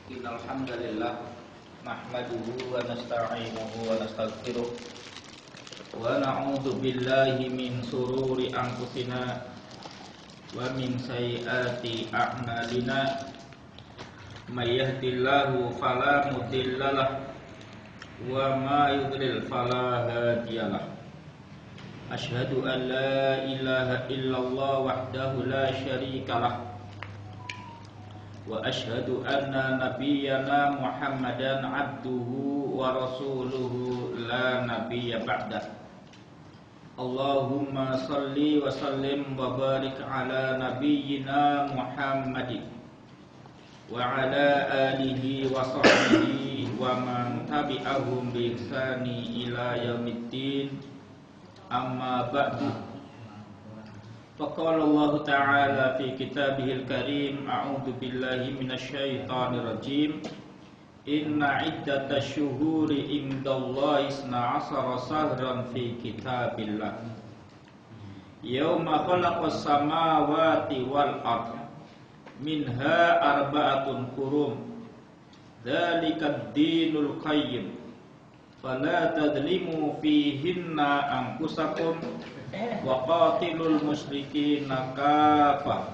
Innal hamdalillah nahmaduhu wa nasta'inuhu wa nastaghfiruh wa na'udzu billahi min sururi anfusina wa min sayyiati a'malina may yahdihillahu fala mudhillalah wa ma yudlil fala hadiyalah. Asyhadu an la ilaha illallah wahdahu la syarikalah wa asyhadu anna nabiyyana Muhammadan abduhu wa rasuluhu la nabiyya ba'dah. Allahumma salli wa sallim wa barik ala nabiyyina Muhammadin wa ala alihi wa sahbihi wa man tabi'ahum bi ihsani ila yaumiddin. Amma ba'du. Faqala Allah Ta'ala fi kitabihil karim, a'udzu billahi minasyaitonir rajim. Inna iddatash syuhuri indallahi 12 shahran fi kitabillah. Yauma khalaqas samawati wal ardh minha arba'atun hurum. Dzalikad dinul qayyim. Fala tadlimu fihinna anfusakum wa qatilul musyrikina kafah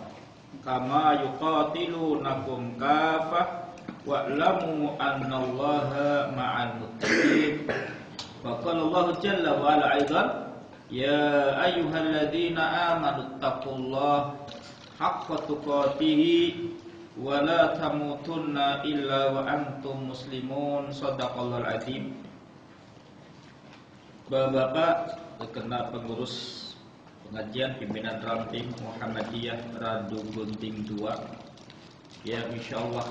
kama yuqatilunakum kafah wa'lamu annallaha ma'al muttaqin. Wa qala Allah jalla wa ala aidan ya ayyuhalladzina amanu taqullaha haqqa tuqatih wa la tamutunna illa wa antum muslimun. Shadaqallahul adzim. Bapak-bapak, segenap pengurus pengajian pimpinan ranting Muhammadiyah Radu Gunting 2 yang insyaallah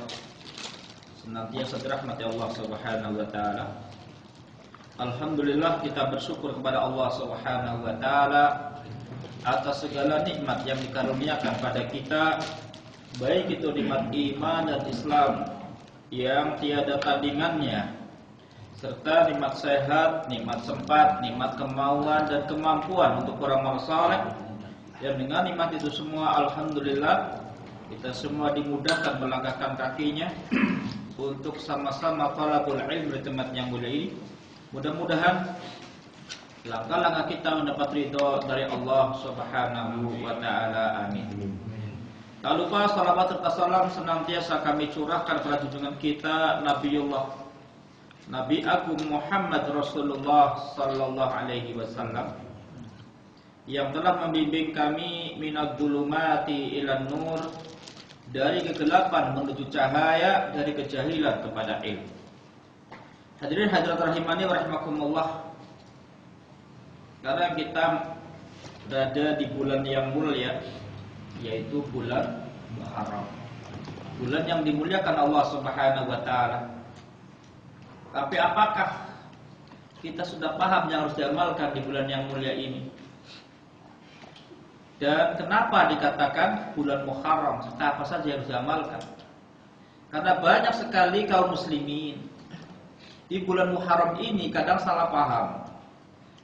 senantiasa dirahmati Allah Subhanahu wa taala. Alhamdulillah, kita bersyukur kepada Allah Subhanahu wa taala atas segala nikmat yang dikaruniakan pada kita, baik itu nikmat iman dan Islam yang tiada tandingannya, serta nikmat sehat, nikmat sempat, nikmat kemauan dan kemampuan untuk beramal saleh. Dan dengan nikmat itu semua, alhamdulillah, kita semua dimudahkan melangkahkan kakinya untuk sama-sama talabul ilm di tempat yang mulia ini. Mudah-mudahan langkah-langkah kita mendapat ridho dari Allah Subhanahu wa taala. Amin. Tak lupa salawat serta salam senantiasa kami curahkan pada junjungan kita Nabi Agung Muhammad Rasulullah sallallahu alaihi wasallam yang telah membimbing kami minad dhulumati ilan nur, dari kegelapan menuju cahaya, dari kejahilan kepada ilmu. Hadirin hadirat rahimani wa rahimakumullah. Karena kita berada di bulan yang mulia, yaitu bulan Muharram, bulan yang dimuliakan Allah Subhanahu wa taala. Tapi apakah kita sudah paham yang harus diamalkan di bulan yang mulia ini? Dan kenapa dikatakan bulan Muharram? Serta apa saja yang harus diamalkan? Karena banyak sekali kaum muslimin di bulan Muharram ini kadang salah paham,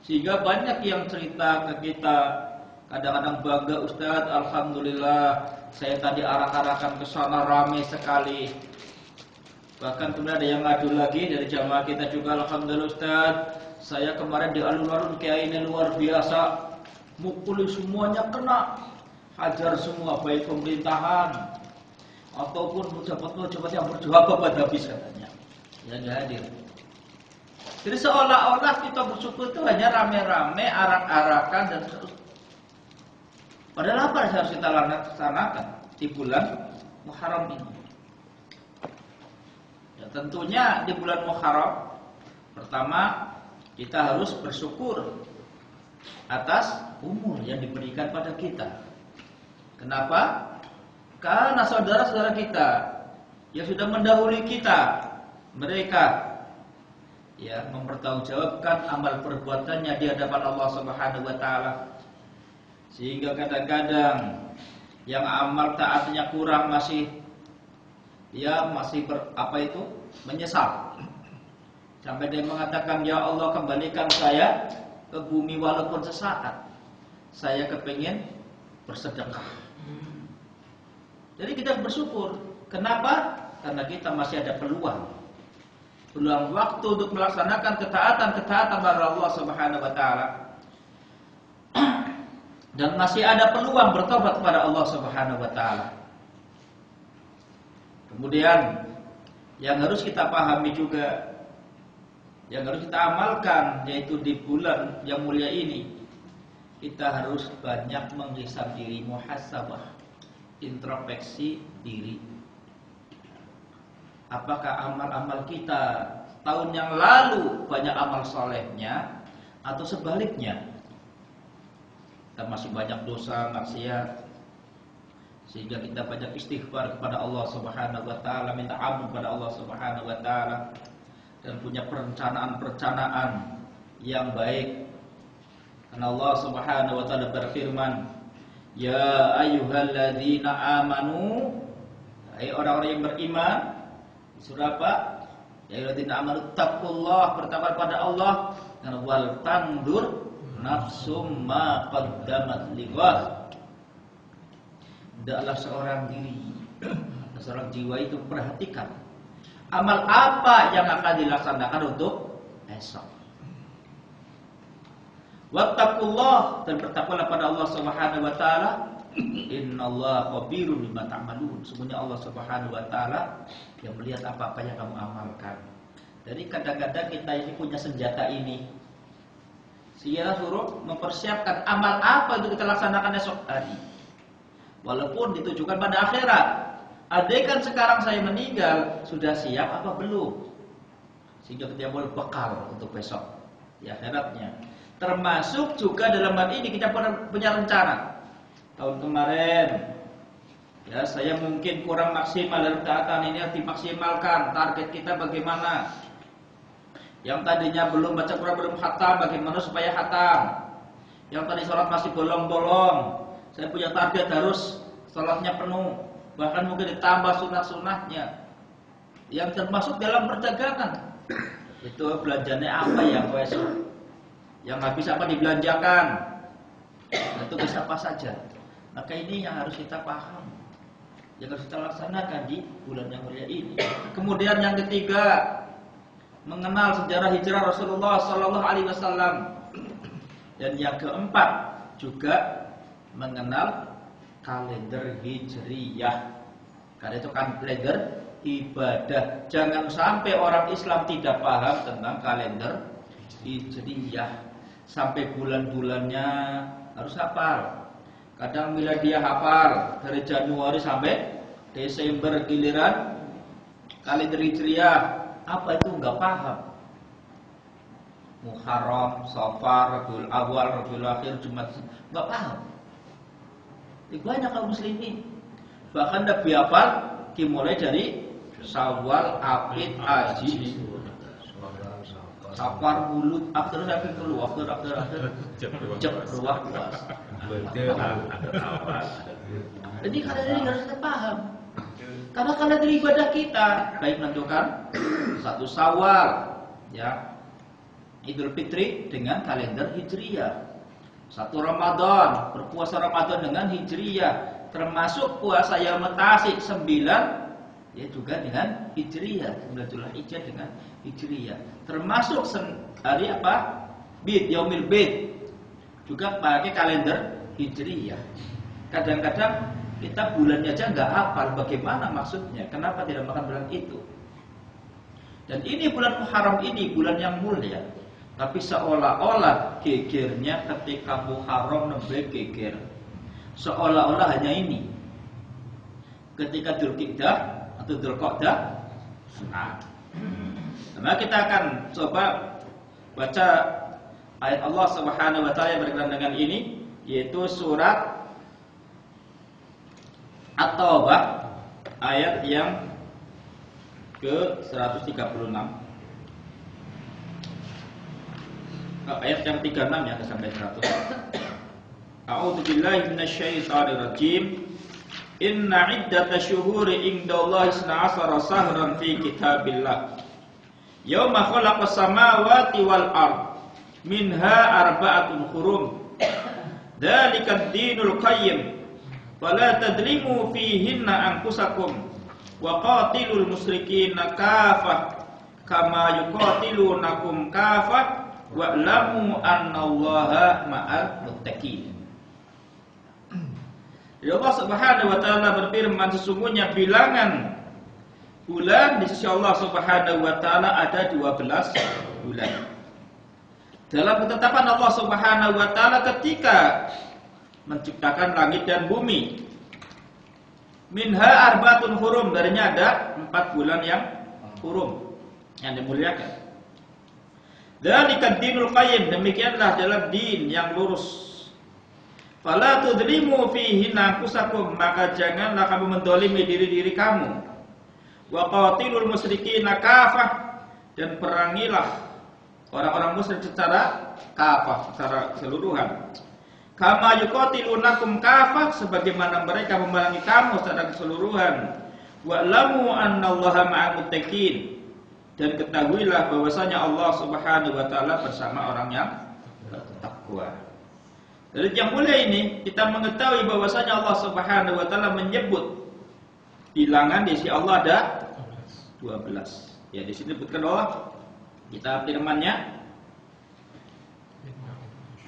sehingga banyak yang cerita ke kita, kadang-kadang bangga, Ustadz, alhamdulillah saya tadi arak-arakan ke sana ramai sekali. Bahkan kemudian ada yang ngadu lagi dari jamaah kita juga, alhamdulillah Ustaz, saya kemarin di alun-alun kayak ini luar biasa, mukuli semuanya kena, hajar semua, baik pemerintahan ataupun pejabat-pejabat yang berjawab pada habis katanya yang nggak hadir. Jadi seolah-olah kita bersyukur itu hanya rame-rame, arak-arakan dan terus. Padahal apa yang harus kita laksanakan di bulan Muharram ini? Ya, tentunya di bulan Muharram, pertama kita harus bersyukur atas umur yang diberikan pada kita. Kenapa? Karena saudara-saudara kita yang sudah mendahului kita, mereka ya mempertanggungjawabkan amal perbuatannya di hadapan Allah Subhanahu wa taala. Sehingga kadang-kadang yang amal taatnya kurang masih menyesal. Sampai dia mengatakan, ya Allah, kembalikan saya ke bumi walaupun sesaat. Saya kepingin bersedekah. Jadi kita bersyukur. Kenapa? karena kita masih ada peluang waktu untuk melaksanakan ketaatan kepada Allah Subhanahu wa taala. Dan masih ada peluang bertobat kepada Allah Subhanahu wa taala. Kemudian yang harus kita pahami juga, yang harus kita amalkan, yaitu di bulan yang mulia ini kita harus banyak menghisab diri, muhasabah, introspeksi diri. Apakah amal-amal kita tahun yang lalu banyak amal solehnya, atau sebaliknya kita masih banyak dosa, maksiat, sehingga kita banyak istighfar kepada Allah Subhanahu wa taala, minta ampun kepada Allah Subhanahu wa taala, dan punya perencanaan yang baik. Karena Allah Subhanahu wa taala berfirman, "Ya ayyuhalladzina amanu", hai orang-orang yang beriman. Surah apa? Ya ayyuhalladzina amanu taqullah, bertakwa kepada Allah, dan wal tandur nafsum ma qaddamat lighad. Hendaklah seorang jiwa itu perhatikan amal apa yang akan dilaksanakan untuk esok. Wattaqullah, dan bertakwalah pada Allah Subhanahu wa taala. Innallaha khabirun bima ta'malun. Sesungguhnya Allah Subhanahu wa taala yang melihat apa-apa yang kamu amalkan. Jadi kadang-kadang kita ini punya senjata ini, sehingga suruh mempersiapkan amal apa untuk kita laksanakan esok hari. Walaupun ditujukan pada akhirat. Andaikan sekarang saya meninggal, sudah siap apa belum? Sehingga kita boleh bekal untuk besok di akhiratnya. Termasuk juga dalam hal ini kita punya rencana. Tahun kemarin, ya saya mungkin kurang maksimal dalam taatan ini, harus dimaksimalkan. Target kita bagaimana? Yang tadinya belum baca Quran, belum khatam, bagaimana supaya khatam? Yang tadi sholat masih bolong-bolong, saya punya target harus sholatnya penuh, bahkan mungkin ditambah sunah-sunahnya. Yang termasuk dalam perdagangan, itu belanjanya apa yang besok, yang habis apa dibelanjakan, itu bisa apa saja. Maka ini yang harus kita paham, yang harus kita laksanakan di bulan yang mulia ini. Kemudian yang ketiga, mengenal sejarah hijrah Rasulullah Sallallahu Alaihi Wasallam. Dan yang keempat juga mengenal kalender hijriyah. Karena itu kan kalender ibadah. Jangan sampai orang Islam tidak paham tentang kalender hijriyah. Sampai bulan-bulannya harus hafal. Kadang bila dia hafal dari Januari sampai Desember, giliran kalender hijriyah apa itu enggak paham. Muharram, Safar, Rabiul Awal, Rabiul Akhir, Jumat, enggak paham. Banyak kaum muslimin bahkan Nabi hafal dimulai dari Syawal, Aqid, Haji, Safar, Bulut, akhir sampai keluar, akhir cep ruah puas. Jadi kalender ini harus kita paham. Karena kalender ibadah kita baik menentukan 1 Syawal, ya, Idul Fitri dengan kalender Hijriyah. 1 Ramadan, berpuasa Ramadan dengan Hijriyah, termasuk puasa Yaumul Tasik 9 ya juga dengan Hijriyah, 9 Dzulhijjah dengan Hijriyah. Termasuk hari apa? Bid, Yaumil Bid juga pakai kalender Hijriyah. Kadang-kadang kita bulannya aja nggak hafal bagaimana maksudnya, kenapa tidak makan bulan itu. Dan ini bulan Muharram ini bulan yang mulia, tapi seolah-olah gegernya ketika Muharram nembe geger, seolah-olah hanya ini. Ketika Dzulqa'dah atau Dzulqa'dah, nah kita akan coba baca ayat Allah Subhanahu wa taala yang berkaitan dengan ini, yaitu surat At-Taubah ayat yang ke-136. Ayat yang 36 ya sampai 100. A'udzu billahi minasyaitonir rajim. Inna iddatash syuhuri indallahi 12 shahran fi kitabillah. Yauma khalaqas samawati wal ard minha arba'atun hurum. Dzalikad dinul qayyim. Fala tadlimu fihinna anfusakum wa qatilul musyrikina kafah kama yuqatilunakum kafah wa'lamu annallaha ma'al muttaqin. Allah Subhanahu wa taala berfirman, sesungguhnya bilangan bulan di sisi Allah Subhanahu wa taala ada 12 bulan. Dalam ketetapan Allah Subhanahu wa taala ketika menciptakan langit dan bumi. Minha arbatun hurum, darinya ada 4 bulan yang hurum, yang dimuliakan. Dzalika dinul qayyim, demikianlah dalam din yang lurus. Fala tudlimu fihi anfusakum, maka janganlah kamu mendolimi diri-diri kamu. Wa qatilul musyrikina kafah, dan perangilah orang-orang musyrik secara kafah, secara keseluruhan. Kama yuqatilunakum kafah, sebagaimana mereka memerangi kamu secara keseluruhan. Wa'lamu annallaha ma'al muttaqin, dan ketahuilah bahwasanya Allah Subhanahu wa taala bersama orang yang bertakwa. Dari yang mulia ini kita mengetahui bahwasanya Allah Subhanahu wa taala menyebut bilangan di sisi Allah ada 12. Ya, di sini disebutkan Allah, kita firman-Nya,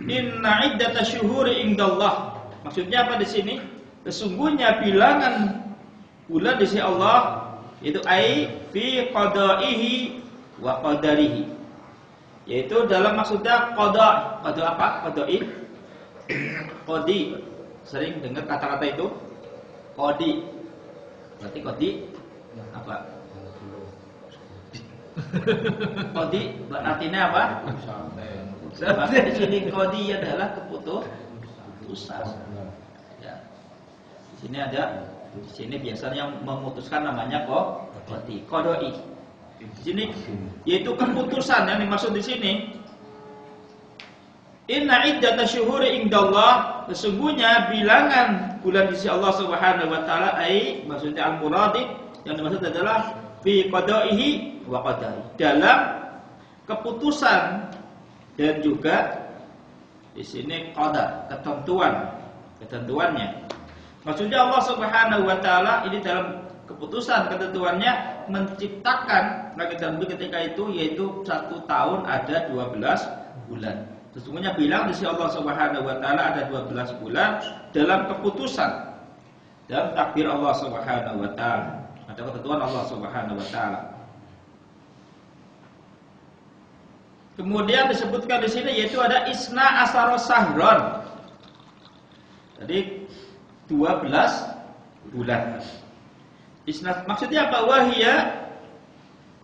inna iddatash syuhuri indallah. Maksudnya apa di sini? Sesungguhnya bilangan bulan di sisi Allah itu ai fi qada'ihi wa qadarihi. Yaitu dalam maksudnya qada. Qada apa? Qada'i. Qadi. Sering dengar kata-kata itu. Qadi. Berarti qadi apa? Qadi artinya apa? Sebab di sini qadi adalah keputusan. Ya. Di sini ada, di sini biasanya memutuskan namanya qadi, qadai. Di sini yaitu keputusan yang dimaksud di sini. Inna iddatash syuhuri indallah, sesungguhnya bilangan bulan di sisi Allah Subhanahu wa taala ai maksudnya al-muradi, yang dimaksud adalah fi qadaihi wa qadari, dalam keputusan dan juga di sini qada, ketentuannya. Maksudnya Allah Subhanahu wa taala ini dalam keputusan ketentuannya menciptakan langit dan bumi ketika itu, yaitu 1 tahun ada 12 bulan. Sesungguhnya bilang di sisi Allah Subhanahu wa taala ada 12 bulan dalam keputusan dan takdir Allah Subhanahu wa taala. Ada ketentuan Allah Subhanahu wa taala. Kemudian disebutkan di sini yaitu ada isna asara sahron. Jadi 12 bulan. Isna maksudnya apa? Wahia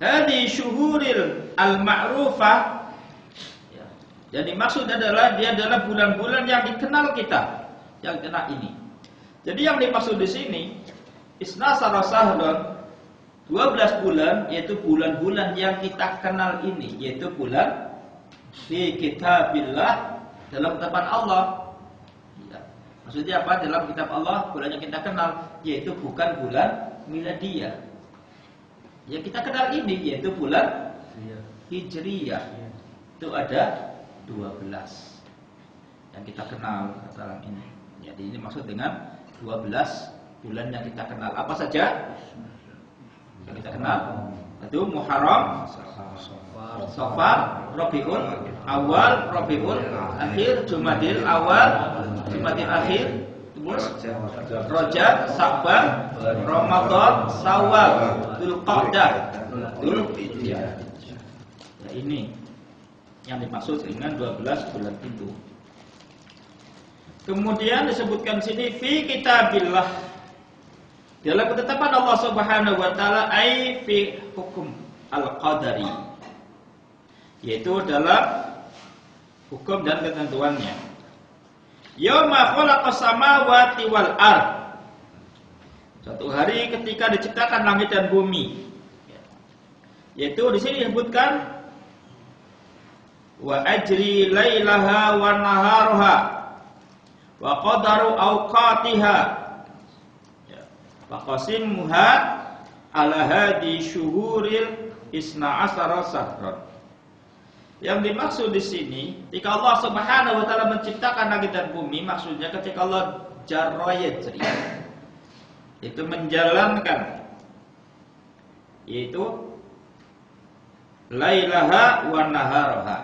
hadi syuhuril al-ma'rufah. Ya. Jadi maksud adalah dia adalah bulan-bulan yang dikenal kita, yang kenal ini. Jadi yang dimaksud di sini isna asara sahron, 12 bulan, yaitu bulan-bulan yang kita kenal ini, yaitu bulan fi kitabillah, dalam ketetapan Allah. Ya. Maksudnya apa? Dalam kitab Allah, bulan yang kita kenal, yaitu bukan bulan miladiyah. Yang kita kenal ini, yaitu bulan Hijriyah. Itu ada 12 yang kita kenal sekarang ini. Jadi ini maksud dengan 12 bulan yang kita kenal. Apa saja yang kita kenal? Itu Muharram, Safar, Rabiul Awal, Rabiul Akhir, Jumadil Awal, Jumadil Akhir, Rajab, Sa'ban, Ramadan, Syawal, Dzulqa'dah, Dzulhijjah. Nah, ini yang dimaksud dengan 12 bulan itu. Kemudian disebutkan sini fi kitabillah, dalam ketetapan Allah Subhanahu wa taala, ai fi hukum al-qadari, yaitu dalam hukum dan ketentuannya. Yauma khalaqas samawati wal ard, suatu hari ketika diciptakan langit dan bumi. Yaitu di sini disebutkan wa ajri lailaha wa naharaha wa qadaru awqatiha wa qasimha ala hadi syuhuril isna asara sahran. Yang dimaksud di sini, ketika Allah Subhanahu wa taala menciptakan langit dan bumi, maksudnya ketika Allah jarra yajri, itu menjalankan yaitu lailaha wa naharaha,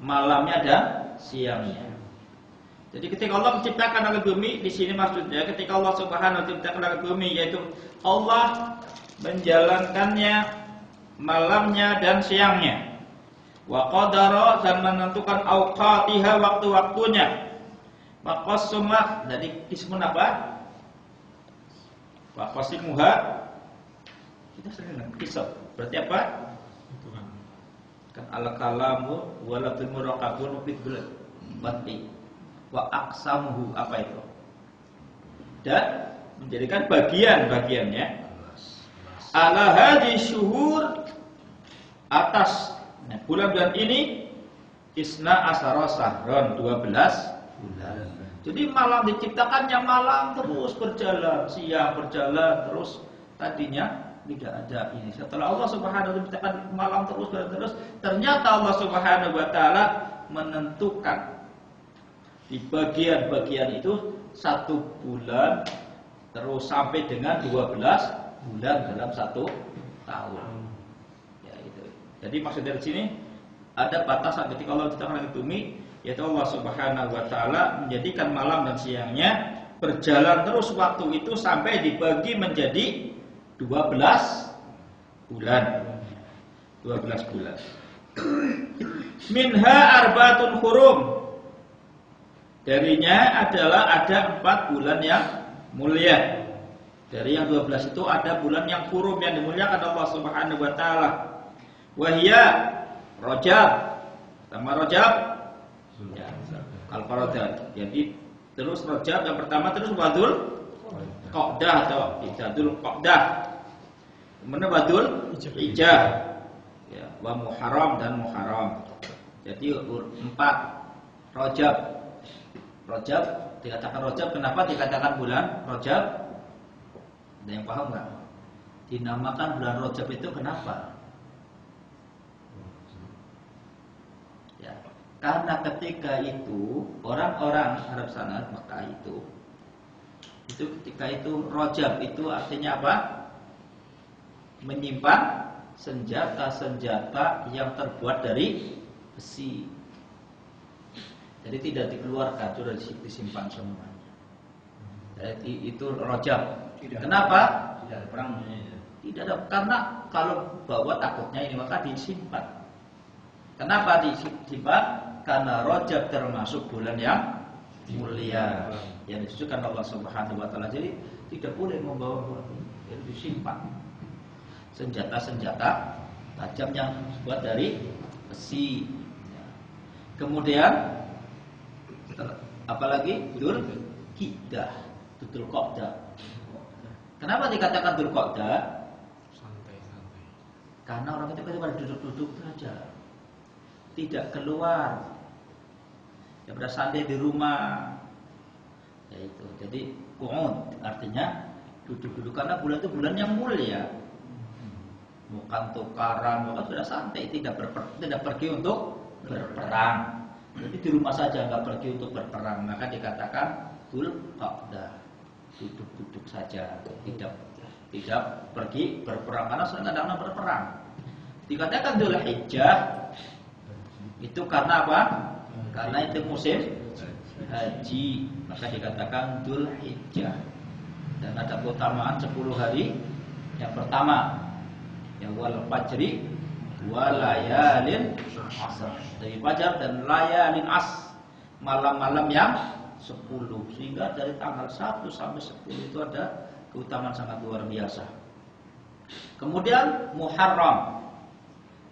malamnya dan siangnya. Jadi ketika Allah menciptakan langit bumi, di sini maksudnya ketika Allah Subhanahu wa taala menciptakan langit bumi, yaitu Allah menjalankannya malamnya dan siangnya. Wa qadara, dan menentukan awqatiha, waktu-waktunya. Wa qassama, jadi ismun apa? Wa qasimuha, kita sering kisah. Berarti apa? Kan al-kalamu wala bil muraqabun fi bati wa aqsamuhu, apa itu? Dan menjadikan bagian-bagiannya ala hadhi syuhur, atas bulan-bulan ini, isna asyara sahron, 12 bulan. Jadi malam diciptakannya malam terus berjalan, siang berjalan terus, tadinya tidak ada ini. Setelah Allah Subhanahu wa taala menciptakan malam terus, ternyata Allah Subhanahu wa taala menentukan di bagian-bagian itu 1 bulan terus sampai dengan 12 bulan dalam 1 tahun. Ya itu. Jadi maksud dari sini ada batasan ketika Allah menciptakan langit bumi, yaitu Allah Subhanahu wa taala menjadikan malam dan siangnya berjalan terus waktu itu sampai dibagi menjadi 12 bulan. 12 bulan. Minha arbaatun hurum. Darinya adalah ada 4 bulan yang mulia. Dari yang 12 itu ada bulan yang hurum, yang dimuliakan Allah Subhanahu wa taala. Wahia Rajab, sama Rajab ya, Al-Farad. Jadi terus Rajab yang pertama, terus Wadul Qa'dah atau Idul Qa'dah. Kemudian Wadul Hijjah. Ya, wa Muharram dan Muharram. Jadi 4 Rajab. Rajab dikatakan Rajab, kenapa dikatakan bulan Rajab? Ada yang paham enggak? Dinamakan bulan Rajab itu kenapa? Ya, karena ketika itu orang-orang Arab sana, Mekah itu ketika itu Rajab itu artinya apa? Menyimpan senjata-senjata yang terbuat dari besi. Jadi tidak dikeluarkan, sudah disimpan semuanya. Jadi itu Rajab. Kenapa? Tidak ada perang. Tidak ada, karena kalau bawa takutnya ini, maka disimpan. Kenapa disimpan? Karena Rajab termasuk bulan yang mulia, yang ditujukan Allah Subhanahu wa taala. Jadi tidak boleh membawa buat ini, jadi disimpan. Senjata-senjata tajam yang dibuat dari besi. Kemudian apalagi Dzul Qa'dah, Dzul Qa'dah. Kenapa dikatakan Dzul Qa'dah? Santai-santai. Karena orang itu pada duduk-duduk saja, tidak keluar. Ya pada santai di rumah. Ya itu. Jadi qu'ud artinya duduk-duduk, karena bulan itu bulan yang mulia. Bukan tukaran, bukan, sudah santai, tidak pergi untuk berperang. Jadi di rumah saja, nggak pergi untuk berperang, maka dikatakan Dzul Qa'dah, duduk-duduk saja, tidak pergi berperang, karena kadang-kadang berperang. Dikatakan Dzul Hijjah itu karena apa? Karena itu musim haji, maka dikatakan Dzul Hijjah. Dan ada keutamaan 10 hari yang pertama, yang wal fajri walayalin asr, dari fajar dan layalin as, malam-malam yang 10, sehingga dari tanggal 1 sampai 10 itu ada keutamaan sangat luar biasa. Kemudian Muharram,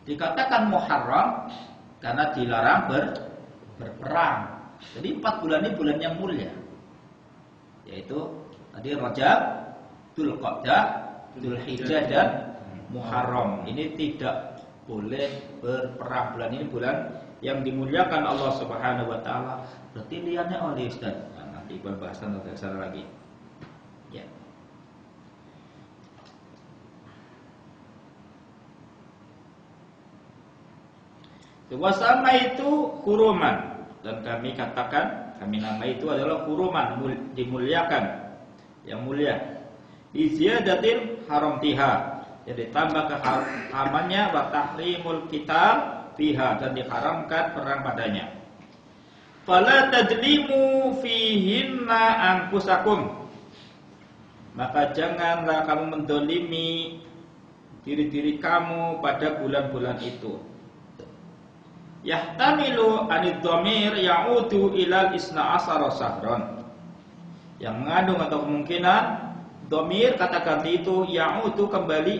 dikatakan Muharram karena dilarang berperang. Jadi 4 bulan ini bulan yang mulia, yaitu tadi Rajab, Dzul Qa'dah, Dzul Hijjah dan Muharram. Ini tidak boleh berperang. Bulan ini bulan yang dimuliakan Allah Subhanahu wa taala. Berarti lihatnya oleh Ustaz. Nah, nanti pembahasan agak salah lagi. Ya. Wasama itu huruman, dan kami katakan, kami nama itu adalah huruman, dimuliakan, yang mulia. Iziyadatil haram tiha, Jadi tambah keharamannya wa tahrimul qital fiha, dan diharamkan perang padanya. Fala tadlimu fihinna anfusakum, maka janganlah kamu mendolimi diri-diri kamu pada bulan-bulan itu. Yahtamilu anid dhamir ya'udu ilal isna asara sahron, yang mengandung atau kemungkinan dhamir kata ganti itu ya'udu kembali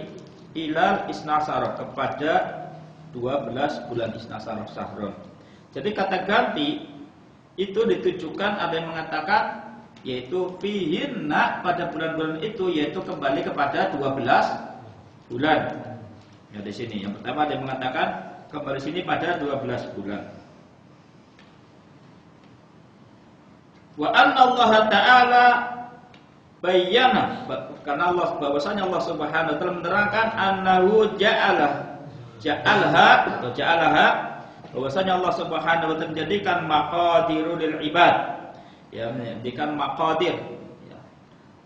ilal isna asara, kepada 12 bulan isna asara sahron. Jadi kata ganti itu ditujukan, ada yang mengatakan yaitu fihinna, pada bulan-bulan itu, yaitu kembali kepada 12 bulan. Ya di sini yang pertama ada yang mengatakan kembali sini pada 12 bulan. Wa anna Allah Ta'ala bayyana, karena Allah, bahwasanya Allah Subhanahu wa taala menerangkan annahu ja'alaha, bahwasanya Allah Subhanahu wa taala menjadikan maqadirul ibad, ya, menjadikan maqadir, ya,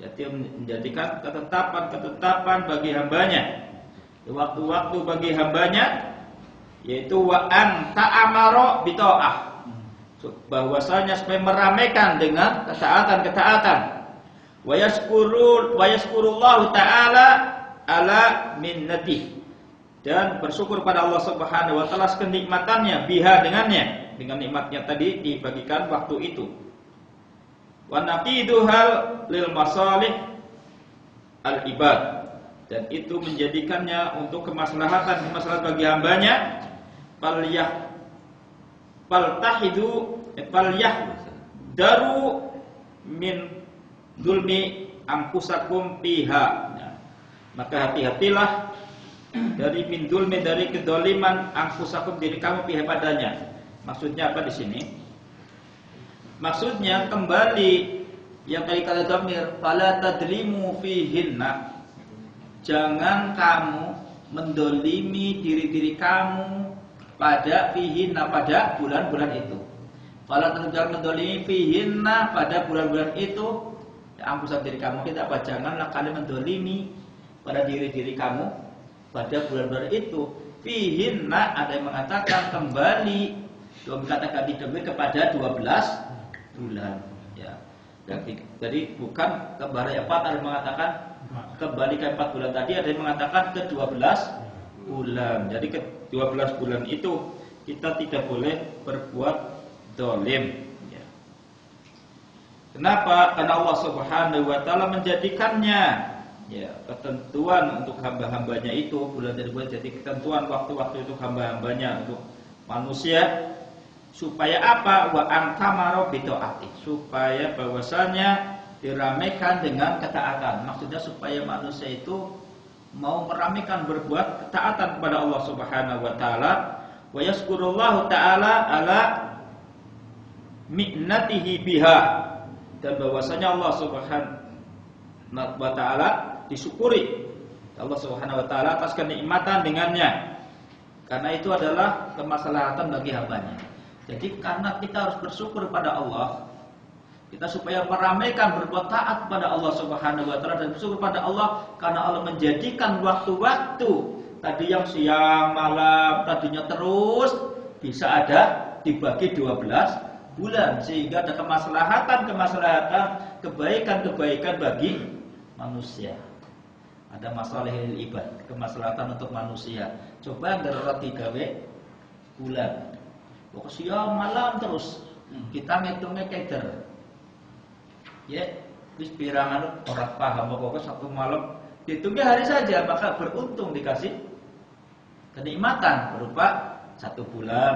jadi menjadikan ketetapan bagi hambanya, waktu-waktu bagi hambanya, yaitu wa an ta'amara bi ta'ah, bahwasanya supaya meramaikan dengan ketaatan. Wa yashkurullahu ta'ala ala minnatih, dan bersyukur pada Allah Subhanahu wa taala kenikmatannya biha, dengannya, dengan nikmatnya tadi dibagikan waktu itu. Wa naqiduhal lil masalih al ibad, dan itu menjadikannya untuk kemaslahatan bagi hambanya. Daru min zulmi anfusakum fiha, maka hati-hatilah dari min zulmi, dari kedoliman anfusakum, diri kamu fiha padanya. Maksudnya apa di sini? Maksudnya kembali yang tadi kata dhamir fala tadlimu fihinna, jangan kamu mendolimi diri-diri kamu pada fihinna, pada bulan-bulan itu. Fala jangan mendolimi fihinna, pada bulan-bulan itu. Anfusakum, diri kamu, kita apa? Janganlah kalian mendolimi pada diri-diri kamu pada bulan-bulan itu. Fihinna, ada yang mengatakan kembali, katakan demi kepada 12 bulan, ya. Jadi bukan kembali 4, ada yang mengatakan kembali ke 4 bulan tadi, ada yang mengatakan ke 12 bulan. Jadi ke 12 bulan itu kita tidak boleh berbuat zalim, ya. Kenapa? Karena Allah Subhanahu wa taala menjadikannya, ya, ketentuan untuk hamba-hambanya itu, bulan dari bulan, jadi ketentuan waktu-waktu itu hamba-hambanya untuk manusia, supaya apa? Wa angkamaro bitaati, supaya bahwasanya diramaikan dengan ketaatan. Maksudnya supaya manusia itu mau meramaikan berbuat ketaatan kepada Allah Subhanahu wa taala. Wa yaskurullahu taala ala mi'natihi biha, dan bahwasanya Allah Subhanahu wa taala disyukuri Allah Subhanahu wa taala atas kenikmatan dengannya, karena itu adalah kemaslahatan bagi hambanya. Jadi karena kita harus bersyukur pada Allah, kita supaya meramaikan berbuat taat kepada Allah Subhanahu wa taala, dan bersyukur pada Allah karena Allah menjadikan waktu-waktu tadi yang siang malam tadinya terus bisa ada dibagi 12 bulan, sehingga ada kemaslahatan, kebaikan bagi manusia. Ada masalahil ibad, kemaslahatan untuk manusia. Coba darurat digawe bulan, pokok siang malam terus kita ngitungnya keder, ya wis pirangan orang paham, pokoknya satu malam hitungnya hari saja, maka beruntung dikasih kenikmatan berupa 1 bulan,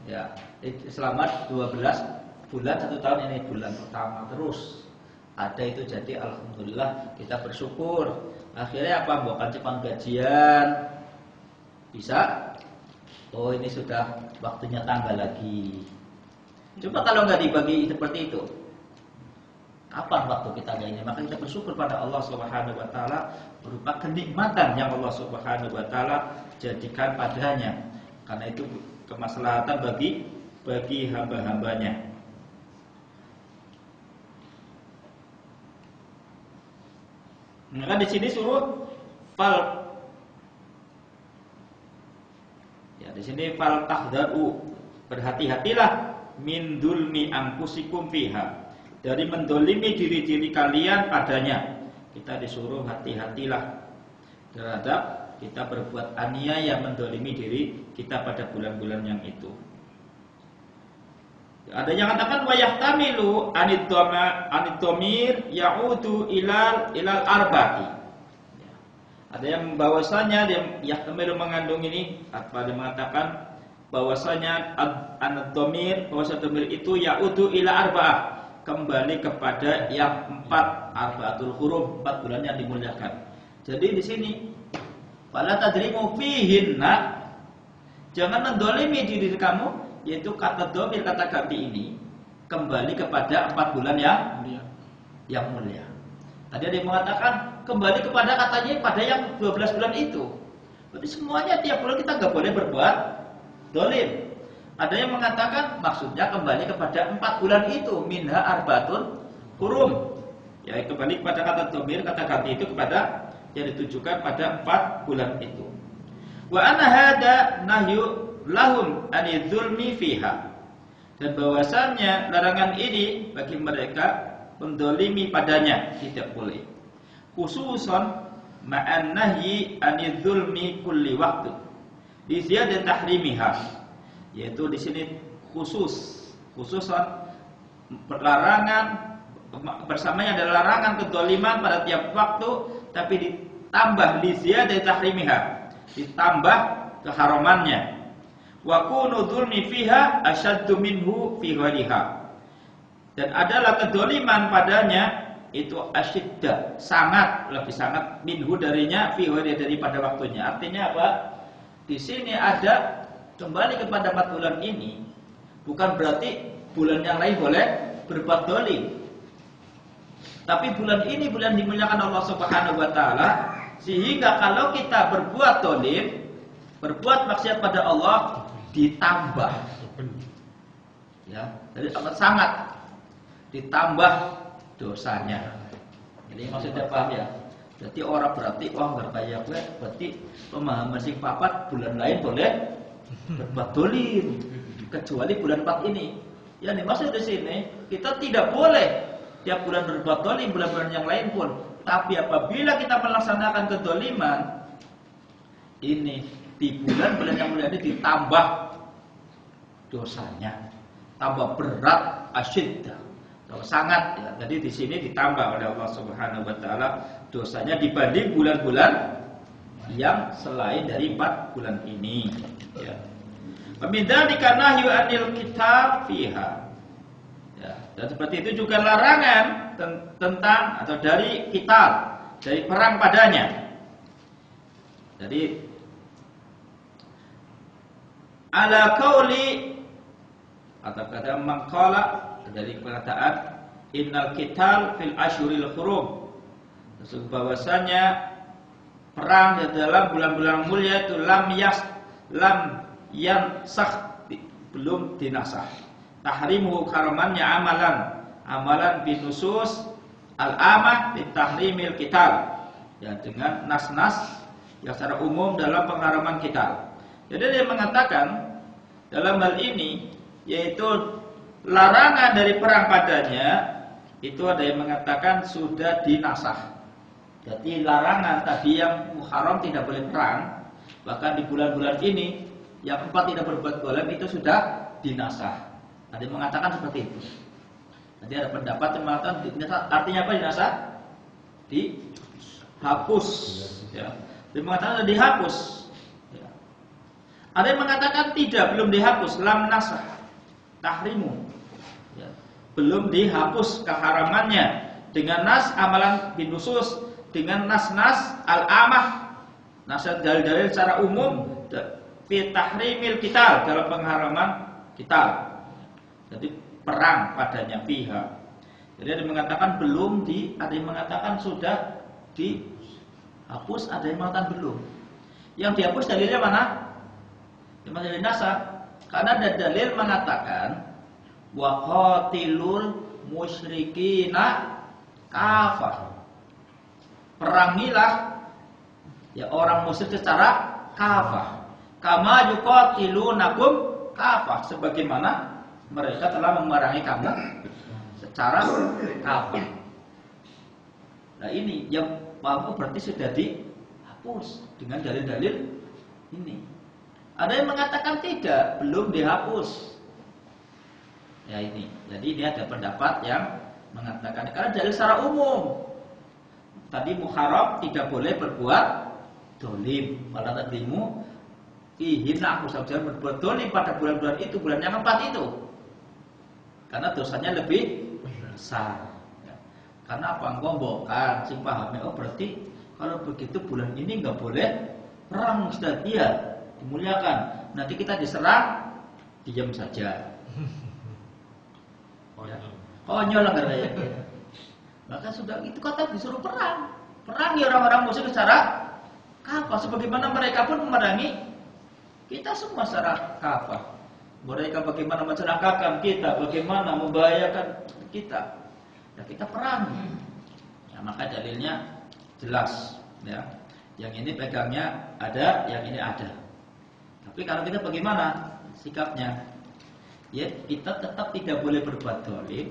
ya, selama 12 bulan 1 tahun ini bulan pertama terus ada itu. Jadi alhamdulillah kita bersyukur. Akhirnya apa? Bukan cepat gajian bisa, oh ini sudah waktunya tanggal lagi. Coba kalau nggak dibagi seperti itu, kapan waktu kita kayak ini? Maka kita bersyukur pada Allah Subhanahu wa taala berupa kenikmatan yang Allah Subhanahu wa taala jadikan padanya. Karena itu kemaslahatan bagi hamba-hambanya. Maka di sini suruh Ya, di sini fal tahdharu, berhati-hatilah min dzulmi anfusikum fiha, dari mendolimi diri-diri kalian padanya. Kita disuruh hati-hatilah terhadap kita berbuat aniaya mendolimi diri kita pada bulan-bulan yang itu. Ada yang katakan wa yahtamilu aniddomir ya'udu ilal arba'ati. Ada yang bahwasanya dia yahtamilu mengandung ini, apa dia mengatakan bahwasanya aniddomir, bahwasanya domir itu ya'udu ila arba'ah, kembali kepada yang 4, arba'atul hurum, 4 bulan yang dimuliakan. Jadi di sini fala tadrimu fihinna, jangan mendolimi diri kamu, yaitu kata domir, kata ganti ini kembali kepada 4 bulan yang mulia. Tadi ada yang mengatakan kembali kepada katanya pada yang 12 bulan itu. Berarti semuanya tiap bulan kita nggak boleh berbuat dolim. Ada yang mengatakan maksudnya kembali kepada 4 bulan itu, minha arba'atun hurum. Ya, kembali kepada kata domir, kata ganti itu kepada yang ditujukan pada 4 bulan itu. Wa anna hada nahyu lahum anidzulmi fiha, dan bahwasannya larangan ini bagi mereka mendolimi padanya tidak boleh, khususan ma'an nahyi anidzulmi kulli waktu di ziyadat tahrimiha, yaitu di sini khususan larangan, bersamanya adalah larangan kedoliman pada tiap waktu, tapi ditambah li ziyadat tahrimiha, ditambah keharamannya. Wa kunu dzulmi fiha asyaddu minhu fi ghairiha, dan adalah kedoliman padanya itu asyidda, sangat lebih sangat, minhu darinya, fi ghairiha daripada waktunya. Artinya apa? Di sini ada kembali kepada 4 bulan ini, bukan berarti bulan yang lain boleh berbuat dolim, tapi bulan ini bulan dimuliakan Allah Subhanahu wa taala, sehingga kalau kita berbuat dolim, berbuat maksiat pada Allah, ditambah, ya, jadi amat sangat ditambah dosanya. Jadi maksudnya paham ya? Berarti orang berarti nggak kayak gue, berarti pemahaman sing papat bulan lain boleh berbuat dolim, kecuali bulan 4 ini. Ya, dimaksud di sini kita tidak boleh tiap bulan berbuat dolim, bulan-bulan yang lain pun. Tapi apabila kita melaksanakan kedoliman ini di bulan-bulan yang mulia ini, ditambah dosanya, tambah berat, asyiddah, sangat. Ya. Jadi di sini ditambah oleh Allah Subhanahu wa taala dosanya dibanding bulan-bulan yang selain dari 4 bulan ini. Ya. Pemindalika nahyu anil kitab fiha. Ya. Dan seperti itu juga larangan tentang atau dari kitab, dari perang padanya. Jadi ala qauli, atau kata maqala, dari perkataan innal qital fil asyuril hurum, bahwasanya perang di dalam bulan-bulan mulia itu lam yansakh, belum dinasah, tahrimu haramannya amalan binusus al-amah bi tahrimil qital, ya, dengan nas-nas yang secara umum dalam pengharaman qital. Jadi dia mengatakan dalam hal ini, yaitu larangan dari perang padanya, itu ada yang mengatakan sudah dinasah. Jadi larangan tadi yang muharram tidak boleh perang, bahkan di bulan-bulan ini yang 4 tidak berbuat dolim itu sudah dinasah. Ada yang mengatakan seperti itu. Nanti ada pendapat yang mengatakan dinasah, artinya apa dinasah? Dihapus. Ya. Dia mengatakan sudah dihapus. Ada yang mengatakan tidak, belum dihapus, lam nasah tahrimu, ya, belum dihapus keharamannya dengan nas amalan binusus, dengan nas-nas al-amah, nasihat dalil-dalil secara umum fi tahrimil qital, dalam pengharaman qital. Jadi perang padanya fiha. Jadi ada yang mengatakan belum ada yang mengatakan sudah dihapus, ada yang mengatakan belum. Yang dihapus dalilnya mana? Dalil nasah, karena ada dalil mengatakan wa qatilul musyrikina kafah, perangilah ya orang musyrik secara kafah. kama yuqatilunakum kafah, sebagaimana mereka telah memerangi kamu secara kafah. Nah ini yang mampu berarti sudah dihapus dengan dalil-dalil ini. Ada yang mengatakan tidak, belum dihapus. Ya ini, jadi dia ada pendapat yang mengatakan karena dalil secara umum. Tadi muharram tidak boleh berbuat dolim. Malah tadimu ihina aku saja berbuat dolim pada bulan-bulan itu, bulan yang keempat itu. Karena dosanya lebih besar. Ya. Karena apa? Ngombokan, sing pahami, oh berarti kalau begitu bulan ini nggak boleh perang, Ustaz. Iya, dimuliakan. Nanti kita diserang, diam saja. Konyol lah kayak gitu. Maka sudah itu kata disuruh perang. Perangi orang-orang musyrik secara kafah. Sebagaimana mereka pun memerangi kita semua secara kafah. Mereka bagaimana mencelakakan kita, bagaimana membahayakan kita. Ya kita perangi. Ya, maka dalilnya jelas. Ya. Yang ini pegangnya ada, yang ini ada. Tapi kalau kita bagaimana sikapnya? Ya kita tetap tidak boleh berbuat dolim.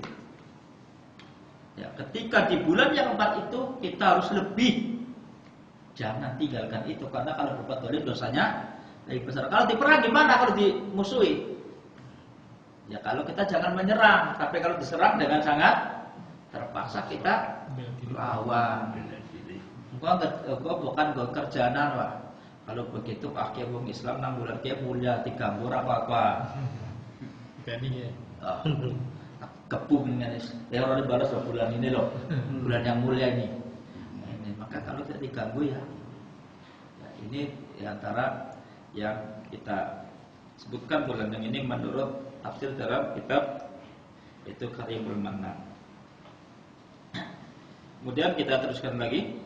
Ya, ketika di bulan yang keempat itu kita harus lebih, jangan tinggalkan itu karena kalau berbuat dolim dosanya lebih besar. Kalau diperang gimana kalau dimusuhi? Ya kalau kita jangan menyerang, tapi kalau diserang dengan sangat terpaksa kita lawan. Gua bukan gue kerjaan lah. Kalau begitu pakai wong Islam 6 bulan dia mulia 3 murah apa-apa. Gani ya. Kepung ya orang dibalas bulan ini loh, bulan yang mulia ini. Ini maka kalau tidak diganggu ya ini antara yang kita sebutkan bulan yang ini menurut tafsir dalam kitab itu Karimul Mannan. Kemudian kita teruskan lagi.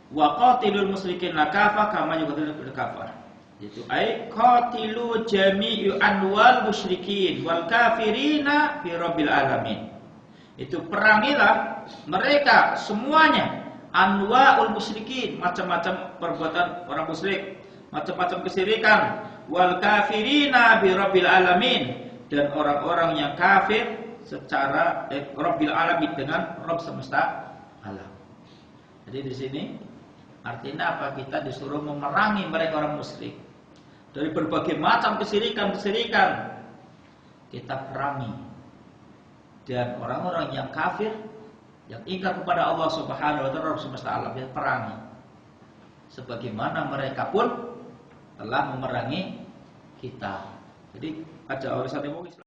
Wa qatilul musyrikin kafah kama yuqatilul kafar. Itu qatilu jami'u anwal musyrikin wal kafirina fi rabbil alamin. Itu perangilah mereka semuanya anwaul musyrikin, macam-macam perbuatan orang musyrik, macam-macam kesyirikan, wal kafirina bi rabbil alamin, dan orang-orang yang kafir secara rabbil alamin dengan Rabb semesta alam. Jadi di sini artinya apa? Kita disuruh memerangi mereka orang musyrik. Dari berbagai macam kesyirikan-kesyirikan kita perangi. Dan orang-orang yang kafir, yang ingkar kepada Allah Subhanahu wa taala semesta alam, kita perangi. Sebagaimana mereka pun telah memerangi kita. Jadi ada urusan ilmu Islam.